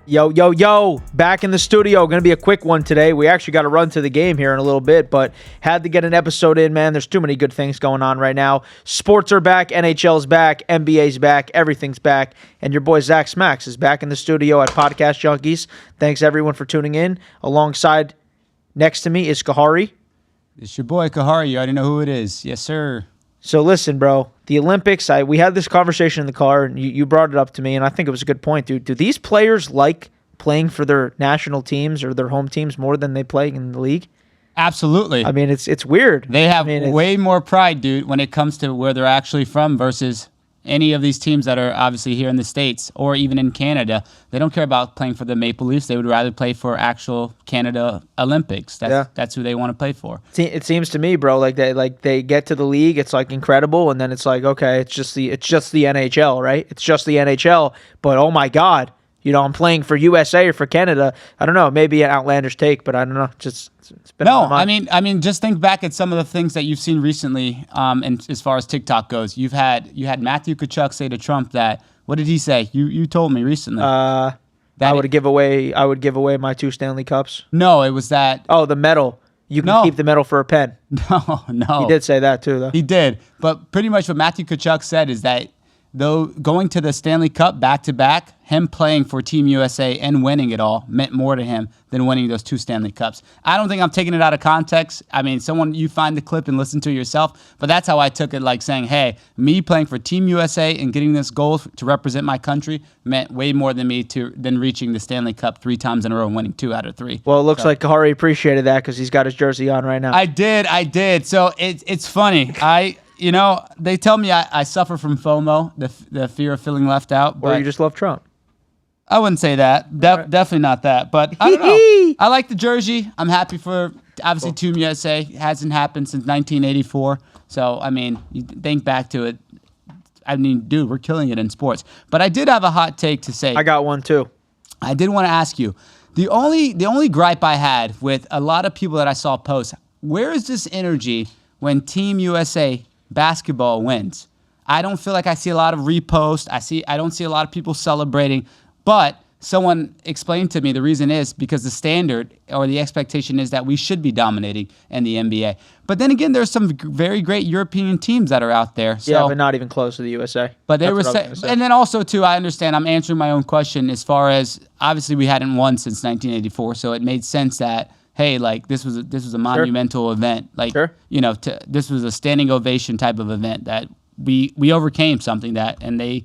Yo, yo, yo, back in the studio. Going to be a quick one today. We actually got to run to the game here in a little bit, but had to get an episode in, man. There's too many good things going on right now. Sports are back, NHL's back, NBA's back, everything's back, and your boy Zach Smackz is back in the studio at Podcast Junkies. Thanks, everyone, for tuning in. Alongside, next to me is Kahari. It's your boy Kahari. You already know who it is. Yes, sir. So listen, bro, the Olympics, we had this conversation in the car, and you brought it up to me, and I think it was a good point, dude. Do these players like playing for their national teams or their home teams more than they play in the league? Absolutely. I mean, it's weird. They have way more pride, dude, when it comes to where they're actually from versus any of these teams that are obviously here in the States or even in Canada. They don't care about playing for the Maple Leafs. They would rather play for actual Canada Olympics. That's who they want to play for. It seems to me, bro, like they get to the league, it's like incredible, and then it's like, okay, it's just the NHL, right? It's just the NHL, but oh my God, I'm playing for USA or for Canada. I don't know, maybe an outlandish take, but I don't know. It's been on my mind. I mean, just think back at some of the things that you've seen recently. And as far as TikTok goes, you had Matthew Tkachuk say to Trump that, what did he say? You told me recently. I would give away my 2 Stanley Cups. No, it was that. Oh, the medal. You can keep the medal for a pen. No. He did say that too, though. He did, but pretty much what Matthew Tkachuk said is that though going to the Stanley Cup back-to-back, him playing for Team USA and winning it all meant more to him than winning those 2 Stanley Cups. I don't think I'm taking it out of context. I mean, you find the clip and listen to it yourself, but that's how I took it, like saying, hey, me playing for Team USA and getting this goal to represent my country meant way more than than reaching the Stanley Cup 3 times in a row and winning 2 out of 3. Well, it looks like Kahari appreciated that because he's got his jersey on right now. I did. So it's funny. They tell me I suffer from FOMO, the fear of feeling left out. Or you just love Trump. I wouldn't say that. Definitely not that. But I don't know. I like the jersey. I'm happy for, obviously, Team USA. It hasn't happened since 1984. So, I mean, you think back to it. I mean, dude, we're killing it in sports. But I did have a hot take to say. I got one, too. I did want to ask you. The only gripe I had with a lot of people that I saw post, where is this energy when Team USA basketball wins? I don't feel like I see a lot of reposts. I don't see a lot of people celebrating. But someone explained to me the reason is because the standard or the expectation is that we should be dominating in the NBA. But then again, there's some very great European teams that are out there. So, yeah, but not even close to the USA. But they were saying, and then also too, I understand. I'm answering my own question as far as obviously we hadn't won since 1984, so it made sense that, hey, like this was a monumental event. Like this was a standing ovation type of event that we overcame something and they.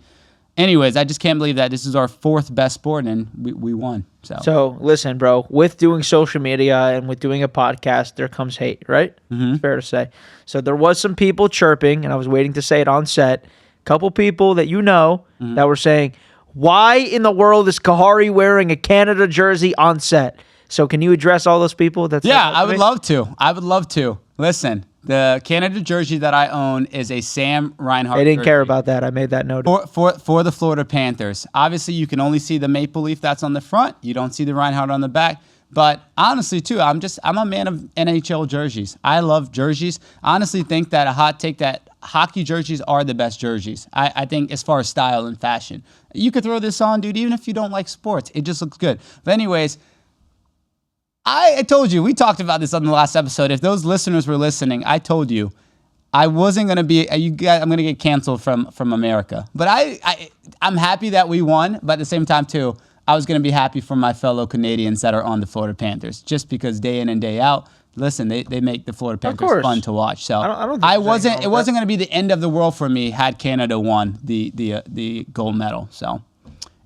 Anyways, I just can't believe that this is our 4th best sport and we won. So listen, bro, with doing social media and with doing a podcast, there comes hate, right? Mm-hmm. It's fair to say. So there was some people chirping, and I was waiting to say it on set. A couple people that that were saying, why in the world is Kahari wearing a Canada jersey on set? So can you address all those people? I would love to. Listen. The Canada jersey that I own is a Sam Reinhart jersey. They didn't jersey. care about that. I made that note. For the Florida Panthers. Obviously, you can only see the maple leaf that's on the front. You don't see the Reinhart on the back. But honestly, too, I'm a man of NHL jerseys. I love jerseys. I honestly think that a hot take that hockey jerseys are the best jerseys. I think as far as style and fashion. You could throw this on, dude, even if you don't like sports. It just looks good. But anyways, I told you, we talked about this on the last episode. If those listeners were listening, I told you I wasn't going to be, I'm going to get canceled from America. But I'm happy that we won, but at the same time, too, I was going to be happy for my fellow Canadians that are on the Florida Panthers, just because day in and day out, listen, they make the Florida Panthers fun to watch. So it wasn't going to be the end of the world for me had Canada won the gold medal. So.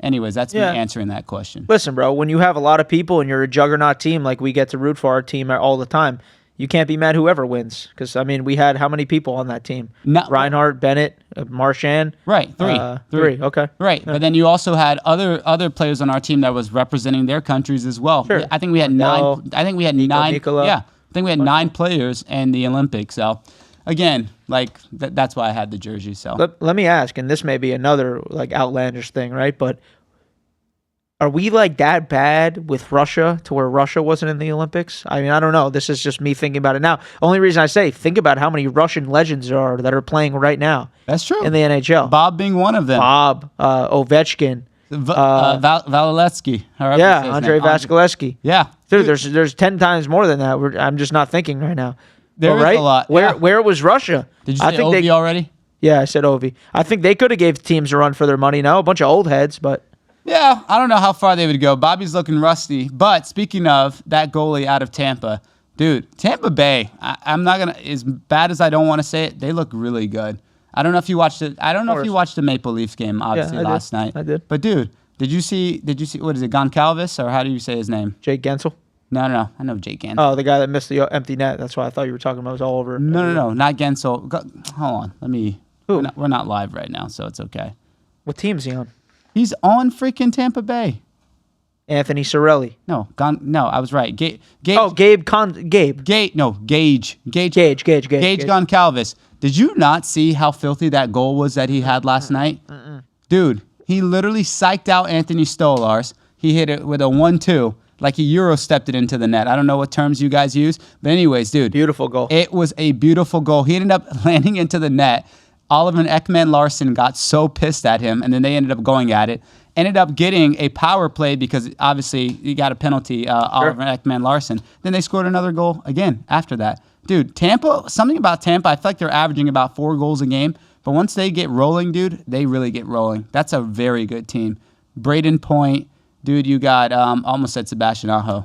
Anyways, that's me answering that question. Listen, bro, when you have a lot of people and you're a juggernaut team, like we get to root for our team all the time, you can't be mad whoever wins. Because, I mean, we had how many people on that team? Reinhart, Bennett, Marchand. Right, 3. 3, okay. Right, yeah. But then you also had other players on our team that was representing their countries as well. Sure. I think we had 9. I think we had Nico, 9. Nicola. Yeah, I think we had 9 players in the Olympics. So, again, like that's why I had the jersey. So let me ask, and this may be another like outlandish thing, right? But are we like that bad with Russia to where Russia wasn't in the Olympics? I mean, I don't know. This is just me thinking about it now. Only reason I say, think about how many Russian legends that are playing right now. That's true. In the NHL. Bob being one of them. Bob, Ovechkin. Vasilevsky. Yeah, Andre Vasilevsky. Yeah. Dude, there's 10 times more than that. I'm just not thinking right now. There is right? a lot. Where was Russia? Did you say Ovi already? Yeah, I said Ovi. I think they could have gave teams a run for their money now. A bunch of old heads, but... Yeah, I don't know how far they would go. Bobby's looking rusty. But speaking of that goalie out of Tampa, dude, Tampa Bay, I'm not going to... As bad as I don't want to say it, they look really good. I don't know if you watched it. I don't know if you watched the Maple Leafs game, obviously, last night. I did. But, dude, did you see, what is it, Goncalves? Or how do you say his name? Jake Gensel? No. I know Jake Gensel. Oh, the guy that missed the empty net. That's why I thought you were talking about it was all over. No, not Gensel. Hold on. Let me... Who? We're not live right now, so it's okay. What team is he on? He's on freaking Tampa Bay. Anthony Cirelli. No, I was right. Gage. Gage. Gage Goncalves. Did you not see how filthy that goal was that he had last night? Dude, he literally psyched out Anthony Stolarz. He hit it with a 1-2, like he Euro stepped it into the net. I don't know what terms you guys use, but anyways, dude. Beautiful goal. It was a beautiful goal. He ended up landing into the net. Oliver Ekman-Larsson got so pissed at him, and then they ended up going at it. Ended up getting a power play because obviously he got a penalty, Oliver Ekman-Larsson. Then they scored another goal again after that. Dude, Tampa, something about Tampa, I feel like they're averaging about 4 goals a game. But once they get rolling, dude, they really get rolling. That's a very good team. Braden Point. Dude, you got, almost said Sebastian Aho.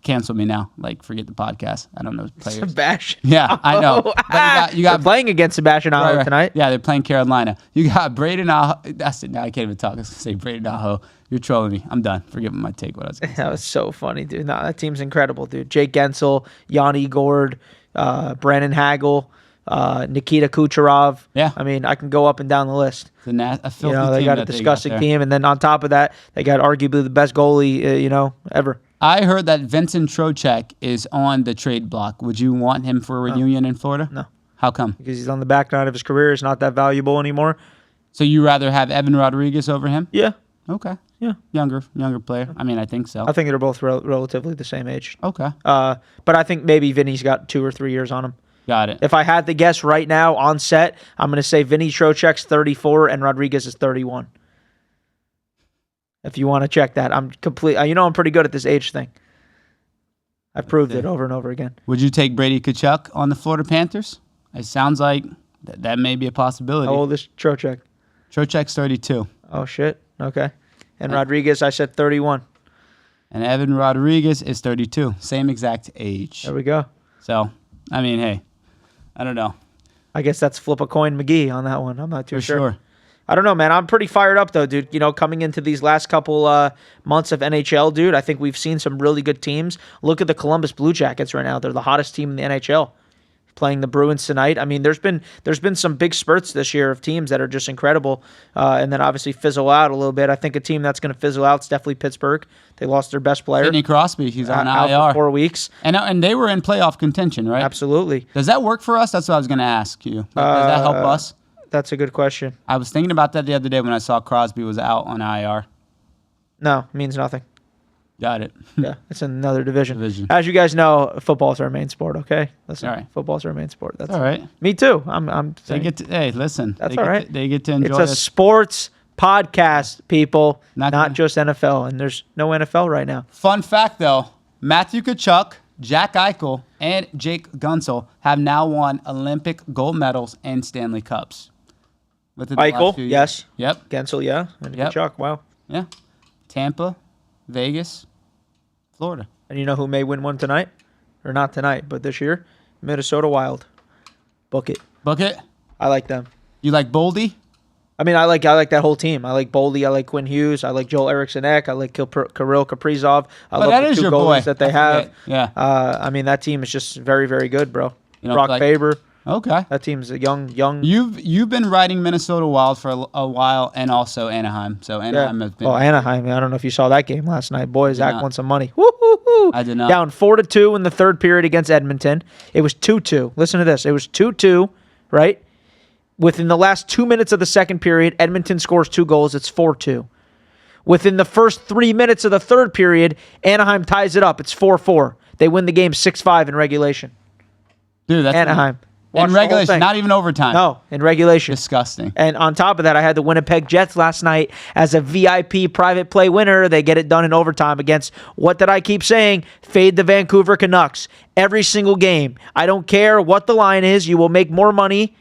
Cancel me now. Like, forget the podcast. I don't know players. Sebastian. Yeah, I know. But you got they're playing against Sebastian Aho tonight. Yeah, they're playing Carolina. You got Braden Aho. That's it. Now I can't even talk. I was going to say Braden Aho. You're trolling me. I'm done. Forget my take. What I was going to say. That was so funny, dude. No, that team's incredible, dude. Jake Gensel, Yanni Gord, Brandon Hagel, Nikita Kucherov. Yeah. I mean, I can go up and down the list. A filthy they team got a disgusting team, and then on top of that, they got arguably the best goalie, ever. I heard that Vincent Trocheck is on the trade block. Would you want him for a reunion in Florida? No. How come? Because he's on the back nine of his career. He's not that valuable anymore. So you rather have Evan Rodriguez over him? Yeah. Okay. Yeah. Younger player. I mean, I think so. I think they're both relatively the same age. Okay. But I think maybe Vinny's got 2 or 3 years on him. Got it. If I had to guess right now on set, I'm going to say Vinny Trocheck's 34 and Rodriguez is 31. If you want to check that, I'm I'm pretty good at this age thing. I've proved it over and over again. Would you take Brady Tkachuk on the Florida Panthers? It sounds like that may be a possibility. How old is Trocheck? Trocheck's 32. Oh, shit. Okay. And Rodriguez, I said 31. And Evan Rodriguez is 32. Same exact age. There we go. So, I mean, hey, I don't know. I guess that's flip a coin McGee on that one. I'm not too sure. I don't know, man. I'm pretty fired up, though, dude. Coming into these last couple months of NHL, dude, I think we've seen some really good teams. Look at the Columbus Blue Jackets right now. They're the hottest team in the NHL. Playing the Bruins tonight. I mean, there's been some big spurts this year of teams that are just incredible, and then obviously fizzle out a little bit. I think a team that's going to fizzle out is definitely Pittsburgh. They lost their best player, Sidney Crosby. He's on out IR for 4 weeks, and they were in playoff contention, right? Absolutely. Does that work for us? That's what I was going to ask you. Does that help us? That's a good question. I was thinking about that the other day when I saw Crosby was out on IR. No, it means nothing. Got it. Yeah, it's another division. As you guys know, football's our main sport. Okay, listen. All right. Football's our main sport. That's all right. Me too. I'm saying. Hey, listen. That's all right. They get to enjoy. It's a sports podcast, people, not just NFL, and there's no NFL right now. Fun fact, though: Matthew Tkachuk, Jack Eichel, and Jake Gunsel have now won Olympic gold medals and Stanley Cups. Eichel, yes. Yep. Gensel, yeah. And Tkachuk, wow. Yeah. Tampa, Vegas, Florida. And you know who may win one tonight? Or not tonight, but this year? Minnesota Wild. Book it. I like them. You like Boldy? I mean, I like that whole team. I like Boldy. I like Quinn Hughes. I like Joel Eriksson-Ek. I like Kirill Kaprizov. I love the 2 goalies that they have. Yeah. I mean, that team is just very, very good, bro. Brock Faber. Okay. That team's a young. You've been riding Minnesota Wild for a while, and also Anaheim. So Anaheim has been. Well, Anaheim. I don't know if you saw that game last night. Boy, Zach won some money. Woo-hoo-hoo. I did not. Down 4-2 in the third period against Edmonton. It was 2-2. Listen to this. It was 2-2, right? Within the last 2 minutes of the second period, Edmonton scores 2 goals. It's 4-2. Within the first 3 minutes of the third period, Anaheim ties it up. It's 4-4. They win the game 6-5 in regulation. Dude, that's Anaheim. Watched In the whole regulation, thing. not even overtime. No, in regulation. Disgusting. And on top of that, I had the Winnipeg Jets last night as a VIP private play winner. They get it done in overtime against, what did I keep saying? Fade the Vancouver Canucks. Every single game. I don't care what the line is. You will make more money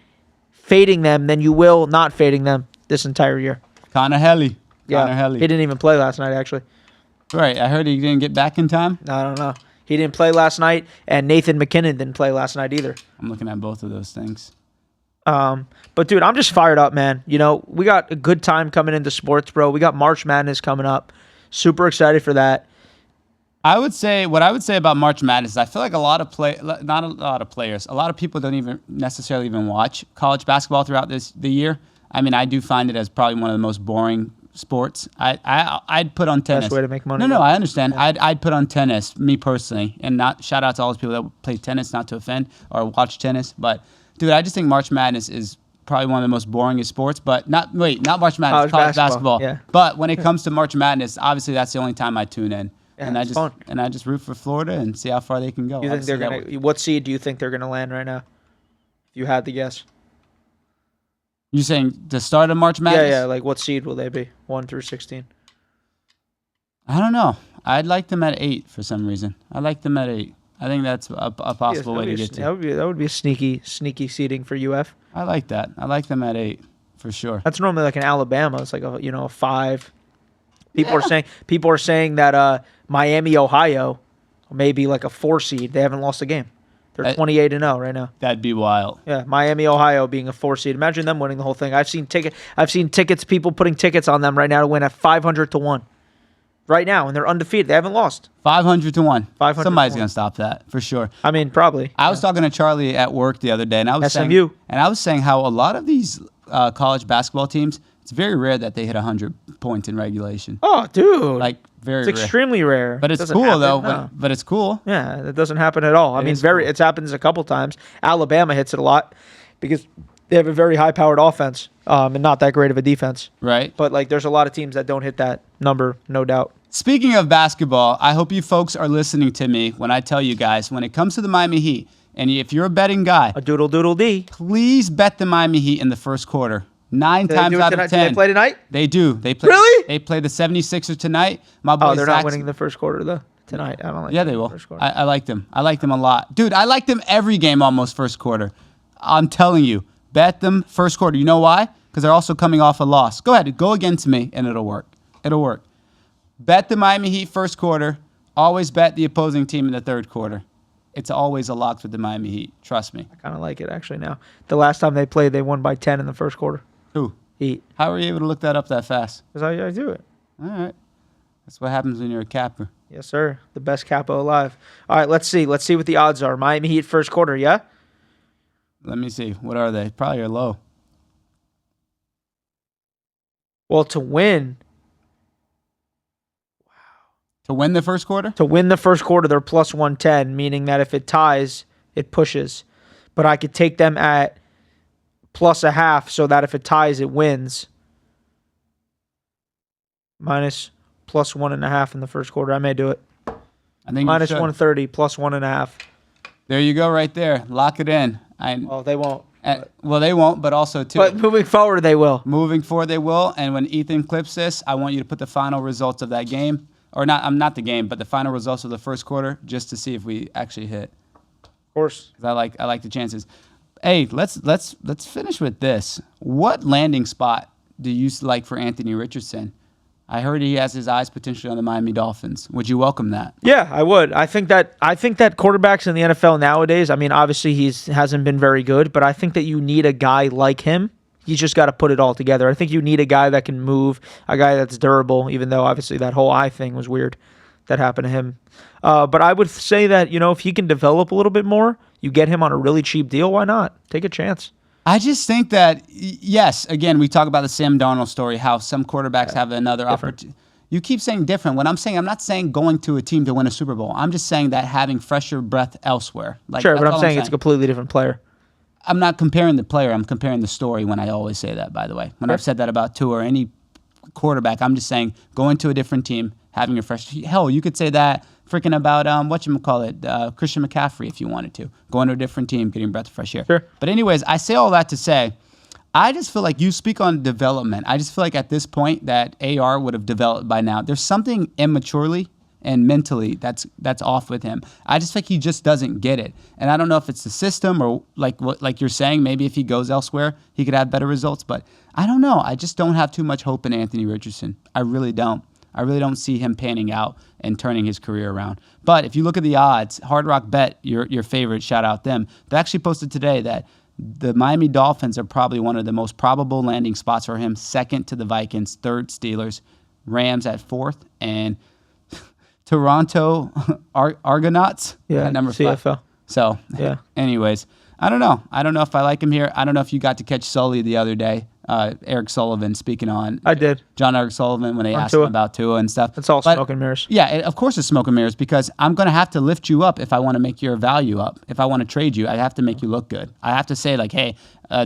fading them than you will not fading them this entire year. Connor Helly. Yeah, Connor Helly. he didn't even play last night, actually. Right. I heard he didn't get back in time. I don't know. He didn't play last night, and Nathan McKinnon didn't play last night either. I'm looking at both of those things. But dude, I'm just fired up, man. You know, we got a good time coming into sports, bro. We got March Madness coming up. Super excited for that. What I would say about March Madness is I feel like a lot of players, a lot of people don't even necessarily even watch college basketball throughout the year. I mean, I do find it as probably one of the most boring sports. I'd put on tennis. Best way to make money. No, I understand. Yeah. I'd put on tennis, me personally, and not shout out to all those people that play tennis, not to offend or watch tennis, but dude, I just think March Madness is probably one of the most boringest sports. But not March Madness, college basketball. Yeah. But when it comes to March Madness, obviously that's the only time I tune in. Yeah, and I just root for Florida and see how far they can go. You think they're gonna? What seed do you think they're gonna land right now? If you had to guess. You saying the start of March Madness? Yeah. Like what seed will they be? 1 through 16. I don't know. I'd like them at 8 for some reason. I like them at 8. I think that's a possible way to get to. That would be a sneaky seeding for UF. I like that. I like them at 8 for sure. That's normally like in Alabama. It's like a 5. People are saying that Miami, Ohio, may be like a 4 seed. They haven't lost a game. They're 28-0 right now. That'd be wild. Yeah, Miami, Ohio being a 4 seed. Imagine them winning the whole thing. I've seen tickets. People putting tickets on them right now to win at 500 to 1. Right now, and they're undefeated. They haven't lost. 500 to 1. 500 Somebody's gonna stop that for sure. I mean, probably. I was talking to Charlie at work the other day, and I was saying how a lot of these college basketball teams, it's very rare that they hit 100 points in regulation. Oh, dude! Like very. It's extremely rare. But it's cool though. No. But it's cool. Yeah, that doesn't happen at all. I mean, cool. It happens a couple times. Alabama hits it a lot because they have a very high-powered offense and not that great of a defense. Right. But like, there's a lot of teams that don't hit that number, no doubt. Speaking of basketball, I hope you folks are listening to me when I tell you guys, when it comes to the Miami Heat, and if you're a betting guy, A doodle D. please bet the Miami Heat in the first quarter. 9 times out of 10. Do they play tonight? They do. They play. Really? They play the 76ers tonight. My boy They're Zach, not winning the first quarter though. Tonight, I don't like. Yeah, they will. First quarter. I like them. I like them a lot. Dude, I like them every game almost first quarter. I'm telling you. Bet them first quarter. You know why? Because they're also coming off a loss. Go ahead. Go against me, and it'll work. It'll work. Bet the Miami Heat first quarter. Always bet the opposing team in the third quarter. It's always a lock with the Miami Heat. Trust me. I kind of like it actually now. The last time they played, they won by 10 in the first quarter. Who? Heat. How were you able to look that up that fast? Because I do it. All right. That's what happens when you're a capper. Yes, sir. The best capo alive. All right, let's see. Let's see what the odds are. Miami Heat first quarter, yeah? Let me see. What are they? Probably are low. Well, to win To win the first quarter? To win the first quarter, they're plus 110, meaning that if it ties, it pushes. But I could take them at plus a half so that if it ties, it wins. Minus plus 1.5 in the first quarter. I may do it. I think minus 130, plus 1.5. There you go right there. Lock it in. Well, they won't. Well, they won't, but also, too. But moving forward, they will. Moving forward, they will. And when Ethan clips this, I want you to put the final results of that game. Or not the game, but the final results of the first quarter, just to see if we actually hit. Of course. 'Cause I like the chances. Hey, let's finish with this. What landing spot do you like for Anthony Richardson? I heard he has his eyes potentially on the Miami Dolphins. Would you welcome that? Yeah, I would. I think that quarterbacks in the NFL nowadays, I mean, obviously hasn't been very good, but I think that you need a guy like him. You just got to put it all together. I think you need a guy that can move, a guy that's durable, even though obviously that whole eye thing was weird that happened to him. But I would say that, if he can develop a little bit more, you get him on a really cheap deal, why not? Take a chance. I just think that, yes, again, we talk about the Sam Darnold story, how some quarterbacks have another opportunity. You keep saying different. What I'm not saying going to a team to win a Super Bowl. I'm just saying that having fresher breath elsewhere. Sure, but I'm saying it's a completely different player. I'm not comparing the player. I'm comparing the story when I always say that, by the way. When I've said that about Tua or any quarterback, I'm just saying going to a different team, having a fresh... Hell, you could say that freaking about Christian McCaffrey if you wanted to. Going to a different team, getting a breath of fresh air. Sure. But anyways, I say all that to say, I just feel like you speak on development. I just feel like at this point that AR would have developed by now. There's something immaturely and mentally that's off with him. I just think he just doesn't get it. And I don't know if it's the system or like you're saying, maybe if he goes elsewhere, he could have better results. But I don't know. I just don't have too much hope in Anthony Richardson. I really don't. I really don't see him panning out and turning his career around. But if you look at the odds, Hard Rock Bet, your favorite, shout out them, they actually posted today that the Miami Dolphins are probably one of the most probable landing spots for him, second to the Vikings, third Steelers, Rams at fourth, and Toronto Argonauts at number CFL. 5. So, anyways, I don't know. I don't know if I like him here. I don't know if you got to catch Sully the other day. Eric Sullivan speaking on. I did. John Eric Sullivan when they asked him about Tua and stuff. It's all smoke and mirrors. Yeah, of course it's smoke and mirrors because I'm going to have to lift you up if I want to make your value up. If I want to trade you, I have to make you look good. I have to say like, hey,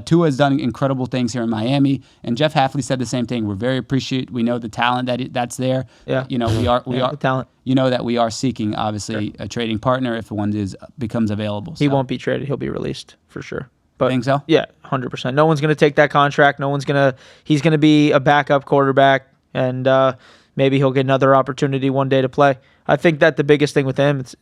Tua has done incredible things here in Miami, and Jeff Hafley said the same thing. We're very appreciative. We know the talent that's there. Yeah. You know, we are the talent. You know that we are seeking obviously a trading partner if one becomes available. He won't be traded. He'll be released for sure. But think so? Yeah, 100%. No one's going to take that contract. He's going to be a backup quarterback, and maybe he'll get another opportunity one day to play. I think that the biggest thing with him, it's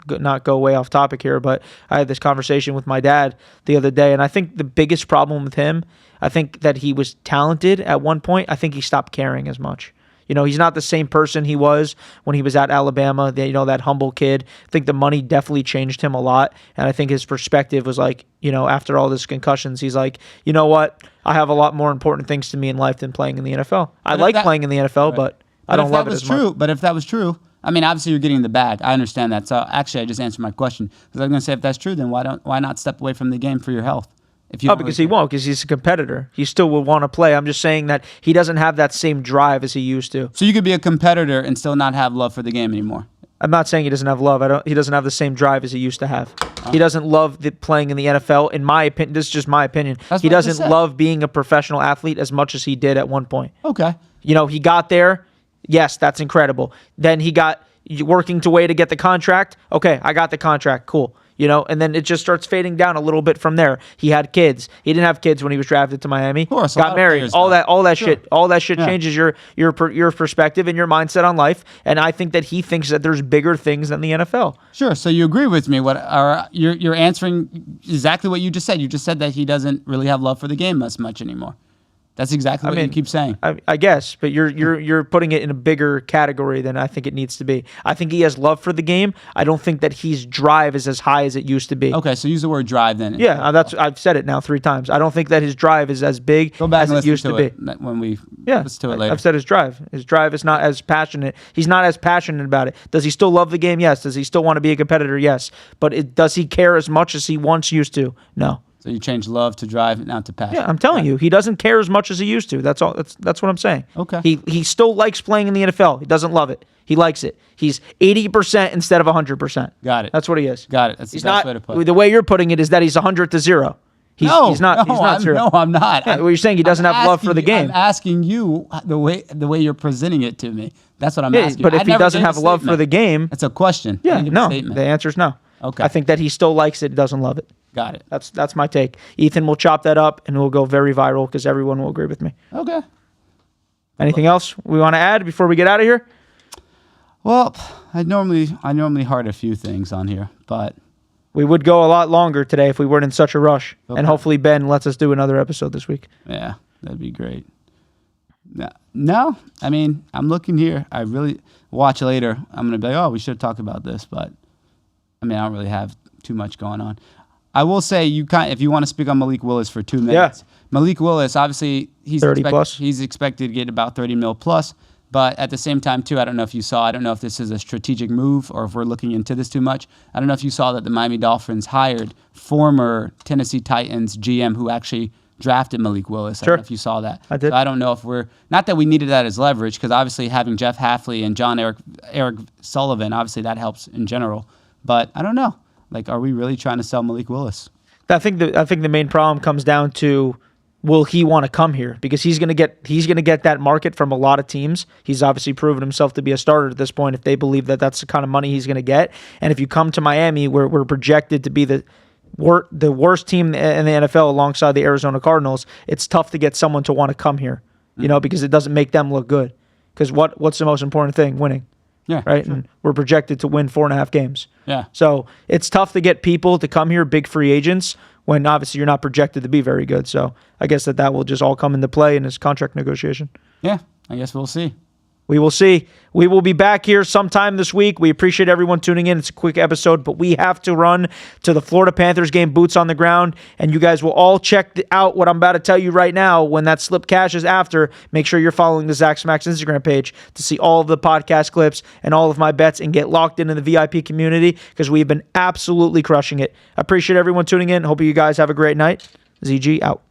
not go way off topic here, but I had this conversation with my dad the other day, and I think the biggest problem with him, I think that he was talented at one point. I think he stopped caring as much. He's not the same person he was when he was at Alabama, that humble kid. I think the money definitely changed him a lot. And I think his perspective was like, after all this concussions, he's like, you know what? I have a lot more important things to me in life than playing in the NFL. I like playing in the NFL, but I don't love it as much. But if that was true, I mean, obviously you're getting the bag. I understand that. So actually, I just answered my question. Because I was going to say, if that's true, then why not step away from the game for your health? Because he won't, because he's a competitor. He still will want to play. I'm just saying that he doesn't have that same drive as he used to. So you could be a competitor and still not have love for the game anymore. I'm not saying he doesn't have love. He doesn't have the same drive as he used to have. He doesn't love playing in the NFL. In my opinion, this is just my opinion. He doesn't love being a professional athlete as much as he did at one point. Okay. He got there. Yes, that's incredible. Then he got working to way to get the contract. Okay, I got the contract. Cool. And then it just starts fading down a little bit from there. He had kids. He didn't have kids when he was drafted to Miami. Of course, got married. All that shit Yeah. changes your perspective and your mindset on life. And I think that he thinks that there's bigger things than the NFL. Sure. So you agree with me? You're answering exactly what you just said. You just said that he doesn't really have love for the game as much anymore. That's exactly what you keep saying. I guess, but you're putting it in a bigger category than I think it needs to be. I think he has love for the game. I don't think that his drive is as high as it used to be. Okay, so use the word drive then. Yeah, I've said it now 3 times. I don't think that his drive is as big as it used to be. When we listen to it later. I've said his drive. His drive is not as passionate. He's not as passionate about it. Does he still love the game? Yes. Does he still want to be a competitor? Yes. But does he care as much as he once used to? No. So you change love to drive, not to passion. Yeah, I'm telling you, he doesn't care as much as he used to. That's all. That's what I'm saying. Okay. He still likes playing in the NFL. He doesn't love it. He likes it. He's 80% instead of 100%. Got it. That's what he is. Got it. That's the best way to put it. The way you're putting it is that he's 100 to 0. He's not zero. No, I'm not. Yeah, well, you're saying he doesn't have love for the game. I'm asking you the way you're presenting it to me. That's what I'm asking. But if he doesn't have love for the game, that's a question. Yeah, no. The answer is no. Okay. I think that he still likes it. Doesn't love it. Got it. That's my take. Ethan will chop that up and we'll go very viral because everyone will agree with me. Okay. Anything else we want to add before we get out of here? Well, I normally heart a few things on here, but we would go a lot longer today if we weren't in such a rush. Okay. And hopefully Ben lets us do another episode this week. Yeah, that'd be great. No, I mean, I'm looking here. I really watch later. I'm going to be like, oh, we should talk about this, but I mean, I don't really have too much going on. I will say, if you want to speak on Malik Willis for 2 minutes. Yeah. Malik Willis, obviously, he's 30 plus. He's expected to get about 30 mil plus. But at the same time, too, I don't know if you saw, I don't know if this is a strategic move or if we're looking into this too much. I don't know if you saw that the Miami Dolphins hired former Tennessee Titans GM who actually drafted Malik Willis. I don't know if you saw that. I did. So I don't know if not that we needed that as leverage, because obviously having Jeff Hafley and John Eric Sullivan, obviously that helps in general. But I don't know. Like, are we really trying to sell Malik Willis? I think the main problem comes down to will he want to come here? Because he's gonna get that market from a lot of teams. He's obviously proven himself to be a starter at this point. If they believe that that's the kind of money he's gonna get, and if you come to Miami, we're projected to be the worst team in the NFL alongside the Arizona Cardinals, it's tough to get someone to want to come here, because it doesn't make them look good. Because what's the most important thing? Winning. Yeah. Right. Sure. And we're projected to win 4.5 games. Yeah. So it's tough to get people to come here, big free agents, when obviously you're not projected to be very good. So I guess that will just all come into play in his contract negotiation. Yeah. I guess we'll see. We will see. We will be back here sometime this week. We appreciate everyone tuning in. It's a quick episode, but we have to run to the Florida Panthers game, boots on the ground, and you guys will all check out what I'm about to tell you right now. When that slip cashes after, make sure you're following the Zach Smackz Instagram page to see all of the podcast clips and all of my bets and get locked into the VIP community because we've been absolutely crushing it. I appreciate everyone tuning in. Hope you guys have a great night. ZG out.